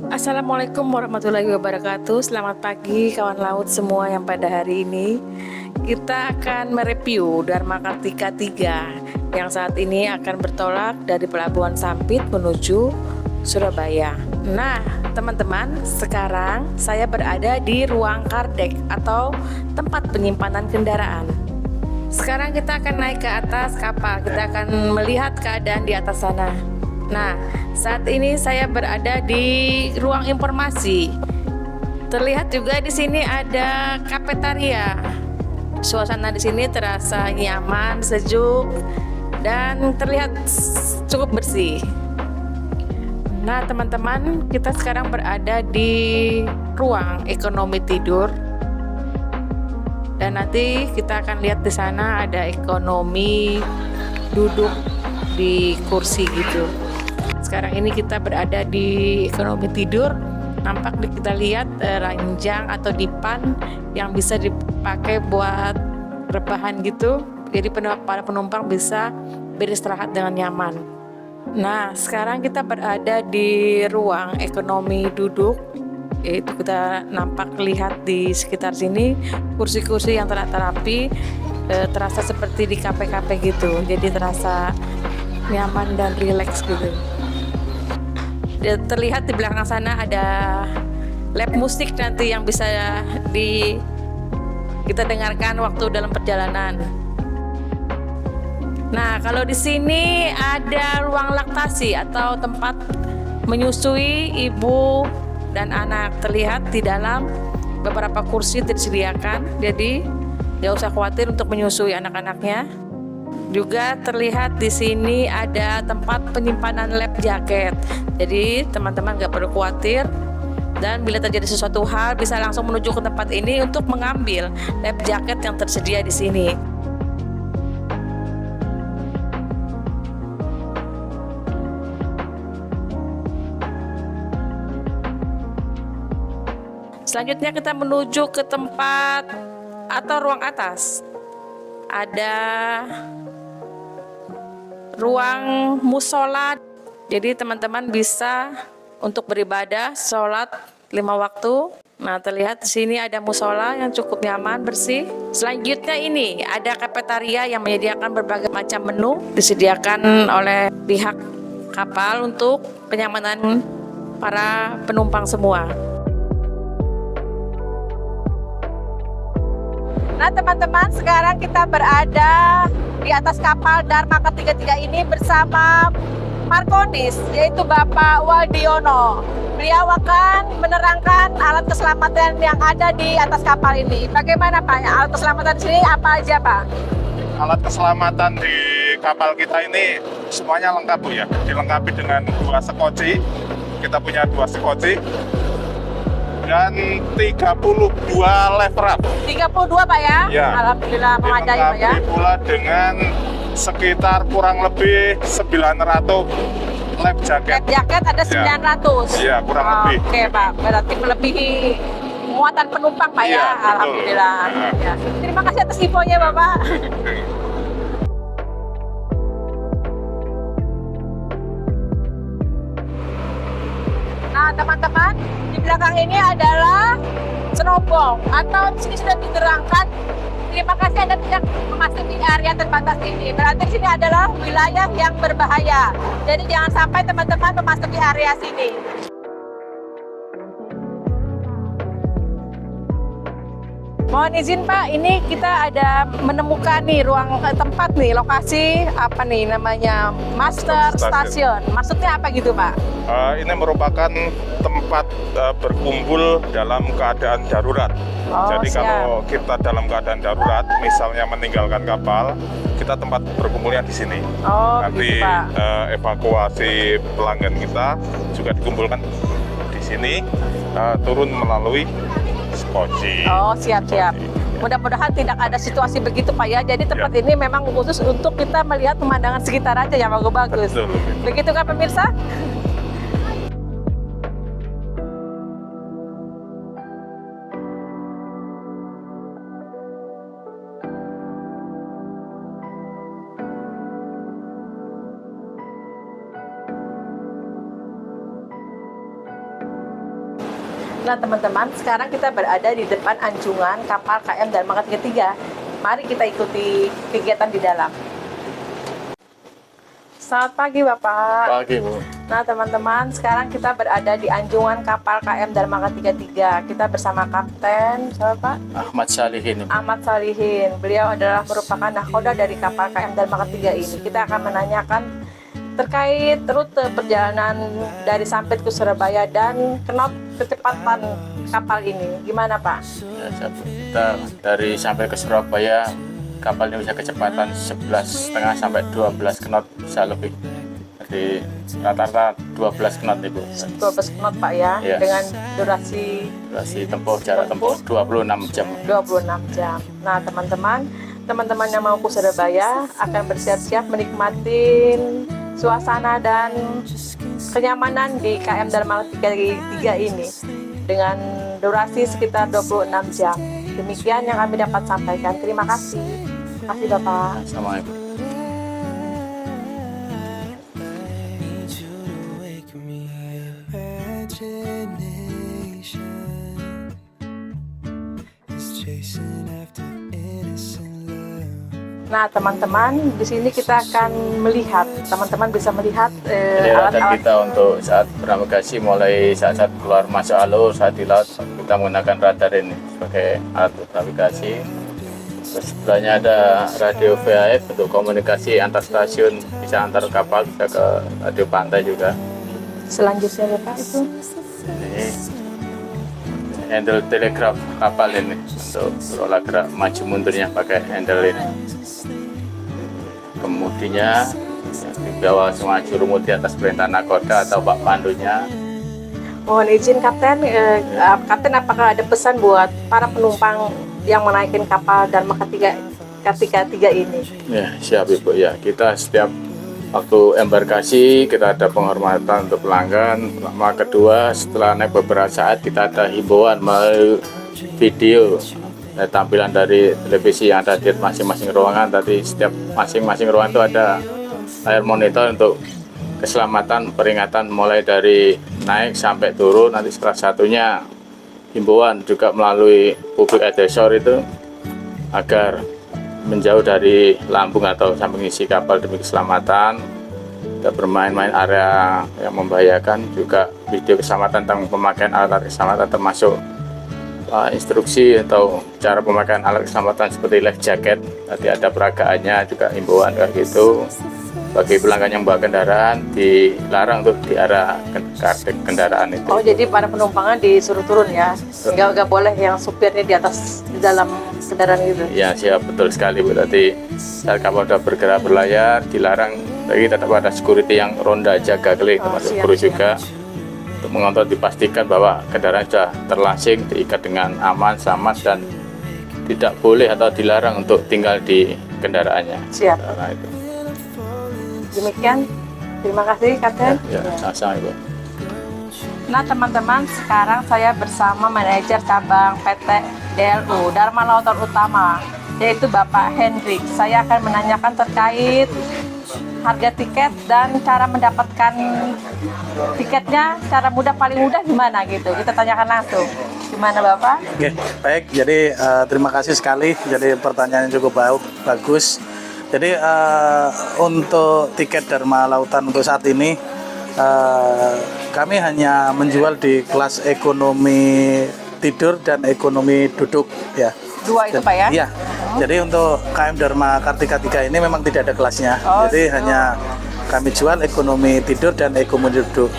Assalamualaikum warahmatullahi wabarakatuh. Selamat pagi kawan laut semua yang pada hari ini kita akan mereview Dharma Kartika 3 yang saat ini akan bertolak dari Pelabuhan Sampit menuju Surabaya. Nah, teman-teman, sekarang saya berada di ruang kardek atau tempat penyimpanan kendaraan. Sekarang kita akan naik ke atas kapal, kita akan melihat keadaan di atas sana. Nah, saat ini saya berada di ruang informasi. Terlihat juga di sini ada kafetaria. Suasana di sini terasa nyaman, sejuk, dan terlihat cukup bersih. Nah, teman-teman, kita sekarang berada di ruang ekonomi tidur. Dan nanti kita akan lihat di sana ada ekonomi duduk di kursi gitu. Sekarang ini kita berada di ekonomi tidur. Nampak kita lihat ranjang atau dipan yang bisa dipakai buat rebahan gitu. Jadi para penumpang bisa beristirahat dengan nyaman. Nah, sekarang kita berada di ruang ekonomi duduk. Yaitu kita nampak lihat di sekitar sini kursi-kursi yang tertata rapi, terasa seperti di kafe-kafe gitu. Jadi terasa nyaman dan rileks gitu. Terlihat di belakang sana ada lab musik nanti yang bisa kita dengarkan waktu dalam perjalanan. Nah, kalau di sini ada ruang laktasi atau tempat menyusui ibu dan anak. Terlihat di dalam beberapa kursi disediakan, jadi tidak usah khawatir untuk menyusui anak-anaknya. Juga terlihat di sini ada tempat penyimpanan lab jaket. Jadi teman-teman nggak perlu khawatir, dan bila terjadi sesuatu hal bisa langsung menuju ke tempat ini untuk mengambil lab jaket yang tersedia di sini. Selanjutnya kita menuju ke tempat atau ruang atas. Ada ruang musola, jadi teman-teman bisa untuk beribadah, sholat 5 waktu. Nah, terlihat di sini ada musola yang cukup nyaman, bersih. Selanjutnya ini ada kafetaria yang menyediakan berbagai macam menu, disediakan oleh pihak kapal untuk kenyamanan para penumpang semua. Nah, teman-teman, sekarang kita berada di atas kapal Dharma Kartika 3 ini bersama Markonis, yaitu Bapak Waldiono. Beliau akan menerangkan alat keselamatan yang ada di atas kapal ini. Bagaimana Pak? Alat keselamatan di sini apa aja Pak? Alat keselamatan di kapal kita ini semuanya lengkap Bu ya. Dilengkapi dengan 2 sekoci. Kita punya 2 sekoci dan 32 life raft. 32 Pak ya? Ya. Alhamdulillah memadai Pak ya. Dilengkapi pula dengan sekitar kurang lebih 900 life jacket. Life jacket ada 900? Iya, kurang lebih. Oke Pak, berarti melebihi muatan penumpang Pak ya? Alhamdulillah. Ya. Terima kasih atas infonya Bapak. Nah, teman-teman, di belakang ini adalah cerobong atau di sini sudah diterangkan. Terima kasih Anda tidak memasuki area terbatas ini. Berarti sini adalah wilayah yang berbahaya. Jadi jangan sampai teman-teman memasuki area sini. Mohon izin Pak, ini kita ada menemukan nih ruang tempat nih, lokasi apa nih namanya Master Station. Maksudnya apa gitu Pak? Ini merupakan tempat berkumpul dalam keadaan darurat. Jadi siap. Kalau kita dalam keadaan darurat, misalnya meninggalkan kapal, kita tempat berkumpulnya di sini. Nanti evakuasi pelanggan kita juga dikumpulkan di sini, turun melalui skoci. Oh, siap-siap. Mudah-mudahan tidak ada situasi begitu Pak ya. Jadi tempat ini memang khusus untuk kita melihat pemandangan sekitar aja yang bagus-bagus. Begitu kan pemirsa? Nah teman-teman, sekarang kita berada di depan anjungan kapal KM Dharma Kartika 3. Mari kita ikuti kegiatan di dalam. Selamat pagi Bapak. Pagi Bu. Nah teman-teman, sekarang kita berada di anjungan kapal KM Dharma Kartika 3. Kita bersama Kapten, siapa Pak? Ahmad Salihin. Ahmad Salihin. Beliau adalah merupakan nahkoda dari kapal KM Dharma Kartika ini. Kita akan menanyakan terkait rute perjalanan dari Sampit ke Surabaya dan knot kecepatan kapal ini. Gimana Pak? Ya, kita dari sampai ke Surabaya kapal ini bisa kecepatan 11,5 sampai 12 knot bisa lebih. Jadi rata-rata 12 knot Ibu. 12 knot Pak ya, Iya. dengan durasi Jarak tempuh 26 jam. 26 jam. Nah teman-teman yang mau ke Surabaya akan bersiap-siap menikmatin suasana dan kenyamanan di KM Dharma Kartika 3 ini dengan durasi sekitar 26 jam. Demikian yang kami dapat sampaikan. Terima kasih. Terima kasih Bapak. Assalamualaikum. Nah teman-teman, di sini kita akan melihat, teman-teman bisa melihat Jadi radar alat-alat. kita untuk saat bernavigasi mulai saat keluar masuk alur saat di laut kita menggunakan radar ini sebagai alat navigasi. Terus sebelahnya ada radio VHF untuk komunikasi antar stasiun, bisa antar kapal, bisa ke radio pantai juga. Selanjutnya Bapak itu. Ini handle telegraf kapal ini untuk mengelola gerak maju mundurnya pakai handle ini. Kemudinya di bawah semua jurumudi atas perintah nakoda atau Pak Pandunya. Mohon izin Kapten, Kapten apakah ada pesan buat para penumpang yang menaikin kapal Dharma Kartika 3 ini? Ya siap Ibu ya, kita setiap waktu embarkasi kita ada penghormatan untuk pelanggan. Pertama, kedua setelah naik beberapa saat kita ada himbauan melalui video tampilan dari televisi yang ada di masing-masing ruangan. Tadi setiap masing-masing ruangan itu ada layar monitor untuk keselamatan peringatan mulai dari naik sampai turun. Nanti salah satunya himbauan juga melalui public advisor itu agar menjauh dari lambung atau samping isi kapal demi keselamatan. Tidak bermain-main area yang membahayakan, juga video keselamatan tentang pemakaian alat keselamatan termasuk instruksi atau cara pemakaian alat keselamatan seperti life jacket. Nanti ada peragaannya juga himbauan kayak gitu. Bagi pelanggan yang bawa kendaraan dilarang untuk di arah kendaraan itu. Oh jadi para penumpangnya disuruh turun ya? Nggak boleh yang supirnya di dalam kendaraan gitu? Ya siap, betul sekali Bu. Tadi saat kapal sudah bergerak berlayar dilarang, tapi tetap ada security yang ronda jaga keliling termasuk siap, kru siap. juga untuk mengontrol, dipastikan bahwa kendaraan sudah terlasing, diikat dengan aman, selamat, dan tidak boleh atau dilarang untuk tinggal di kendaraannya. Siap. Nah, itu. Demikian, terima kasih Kapten. Ya, sama-sama Ibu. Nah teman-teman, sekarang saya bersama manajer cabang PT DLU Dharma Lautan Utama, yaitu Bapak Hendrik. Saya akan menanyakan terkait harga tiket dan cara mendapatkan tiketnya, cara paling mudah gimana gitu. Kita tanyakan langsung. Gimana Bapak? Oke, baik. Jadi terima kasih sekali. Jadi pertanyaannya cukup bagus. Jadi untuk tiket Dharma Lautan untuk saat ini kami hanya menjual di kelas ekonomi tidur dan ekonomi duduk ya. Dua itu Pak ya? Iya. Jadi untuk KM Dharma Kartika 3 ini memang tidak ada kelasnya. Jadi hanya kami jual ekonomi tidur dan ekonomi duduk.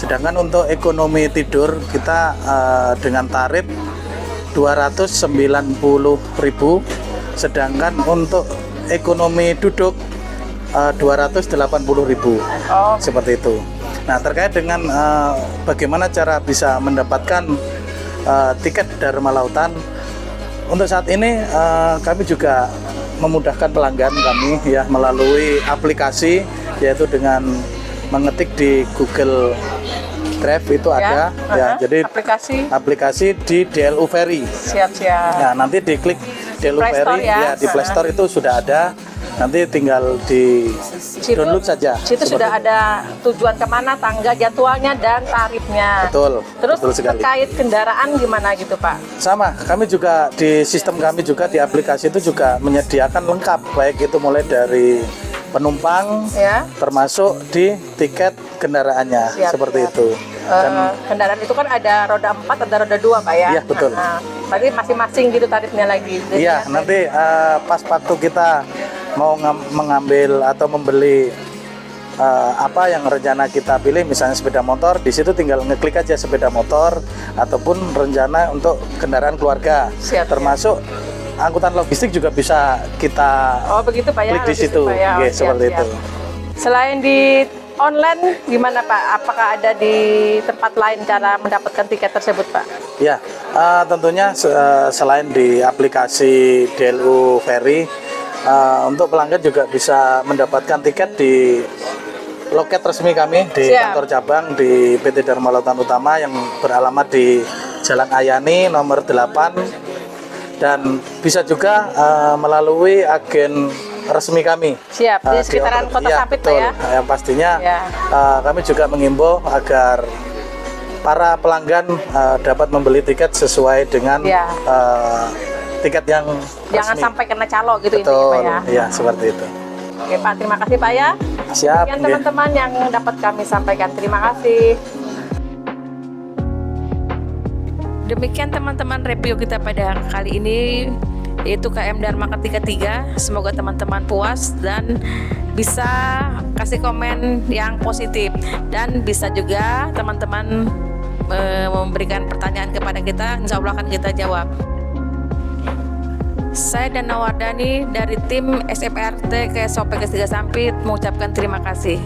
Sedangkan untuk ekonomi tidur kita dengan tarif 290.000, sedangkan untuk ekonomi duduk 280.000. Seperti itu. Nah, terkait dengan bagaimana cara bisa mendapatkan tiket Dharma Lautan, untuk saat ini kami juga memudahkan pelanggan kami ya melalui aplikasi, yaitu dengan mengetik di Google Drive itu ada ya. Jadi aplikasi di DLU Ferry. Siap-siap. Nah, nanti diklik DLU Play Store Ferry ya. ya di Play Store itu sudah ada. nanti tinggal di download saja. Situ Seperti sudah itu. ada tujuan kemana, tangga jadwalnya dan tarifnya. Betul. Terus betul sekali. terkait kendaraan gimana gitu Pak? Sama, kami juga di sistem kami juga di aplikasi itu juga menyediakan lengkap, baik itu mulai dari penumpang, Ya. termasuk di tiket kendaraannya, Siap, seperti siap. itu. Kendaraan itu kan ada roda 4, ada roda 2 Pak ya? Iya, betul. Berarti masing-masing gitu tarifnya lagi. Jadi Iya, nanti pas waktu kita mau mengambil atau membeli apa yang rencana kita pilih, misalnya sepeda motor, di situ tinggal ngeklik aja sepeda motor ataupun rencana untuk kendaraan keluarga. Siap, termasuk angkutan logistik juga bisa kita Oh begitu Pak ya? klik di logistik, situ. Pak, ya. Oh, Oke, siap, seperti siap. itu. Selain di online gimana Pak? Apakah ada di tempat lain cara mendapatkan tiket tersebut Pak? Ya, tentunya selain di aplikasi DLU Ferry, untuk pelanggan juga bisa mendapatkan tiket di loket resmi kami di Siap. kantor cabang di PT Dharma Lautan Utama yang beralamat di Jalan Ayani nomor 8, dan bisa juga melalui agen resmi kami. Siap, di sekitaran Kota Iya, Sampit Pak betul. ya? Yang pastinya Ya. kami juga mengimbau agar para pelanggan dapat membeli tiket sesuai dengan Ya. tiket yang Jangan resmi. sampai kena calo gitu intinya Betul, Pak ya? iya seperti itu. Oke Pak, terima kasih Pak ya. Siap. Sekian nggih. teman-teman yang dapat kami sampaikan. Terima kasih. Demikian teman-teman review kita pada kali ini, yaitu KM Dharma Kartika 3. Semoga teman-teman puas dan bisa kasih komen yang positif, dan bisa juga teman-teman memberikan pertanyaan kepada kita, insya Allah akan kita jawab. Saya Dana Wardani dari tim SMRT KSOP 3 Sampit mengucapkan terima kasih.